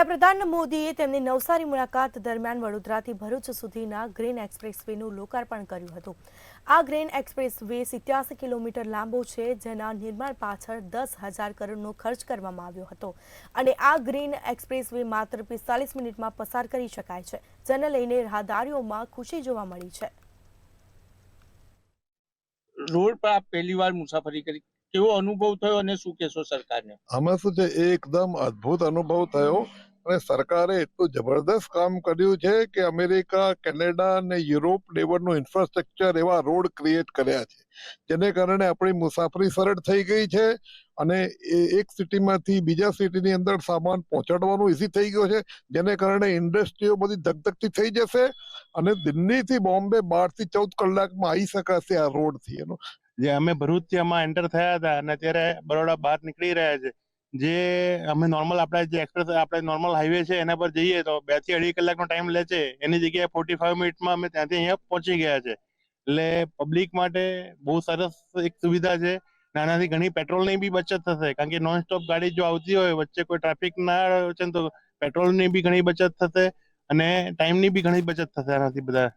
વડાપ્રધાન મોદીએ તેમની નવસારી મુલાકાત દરમિયાન વડોદરાથી ભરૂચ સુધીના ગ્રીન એક્સપ્રેસવેનું લોકાર્પણ કર્યું હતું। આ ગ્રીન એક્સપ્રેસવે 87 કિલોમીટર લાંબો છે, જેના નિર્માણ પાછળ 10,000 કરોડનો ખર્ચ કરવામાં આવ્યો હતો અને આ ગ્રીન એક્સપ્રેસવે માત્ર 45 મિનિટમાં પસાર કરી શકાય છે, જેને લઈને રાહદારીઓમાં ખુશી જોવા મળી છે। રોડ પર આપ પહેલી વાર મુસાફરી કરી, કેવો અનુભવ થયો અને શું કહેશો સરકારને? આમાં શું છે, એકદમ અદ્ભુત અનુભવ થયો અને સરકારે એટલું જબરદસ્ત કામ કર્યું છે કે અમેરિકા, કેનેડા અને યુરોપ લેવલનું ઇન્ફ્રાસ્ટ્રક્ચર એવા રોડ ક્રિએટ કર્યા છે, જેને કારણે આપણી મુસાફરી સરળ થઈ ગઈ છે અને એક સિટીમાંથી બીજા સિટીની અંદર સામાન પહોંચાડવાનું ઇઝી થઈ ગયો છે, જેને કારણે ઇન્ડસ્ટ્રીઓ બધી ધગધગતી થઈ જશે અને દિલ્હીથી બોમ્બે 12 થી 14 કલાકમાં આવી શકાશે આ રોડથી। એનું જે અમે ભરૂચથી આમાં એન્ટર થયા હતા અને અત્યારે બરોડા બહાર નીકળી રહ્યા છે, જે અમે નોર્મલ આપણા જે એક્સપ્રેસ આપણે નોર્મલ હાઈવે છે એના પર જઈએ તો 2 થી 2.5 કલાકનો ટાઈમ લે છે, એની જગ્યાએ 45 મિનિટમાં અમે ત્યાંથી અહીંયા પહોંચી ગયા છે। એટલે પબ્લિક માટે બહુ સરસ એક સુવિધા છે। આનાથી ઘણી પેટ્રોલની બી બચત થશે, કારણ કે નોન સ્ટોપ ગાડી જો આવતી હોય, વચ્ચે કોઈ ટ્રાફિક ના છે તો પેટ્રોલની બી ઘણી બચત થશે અને ટાઈમની બી ઘણી બચત થશે આનાથી બધા।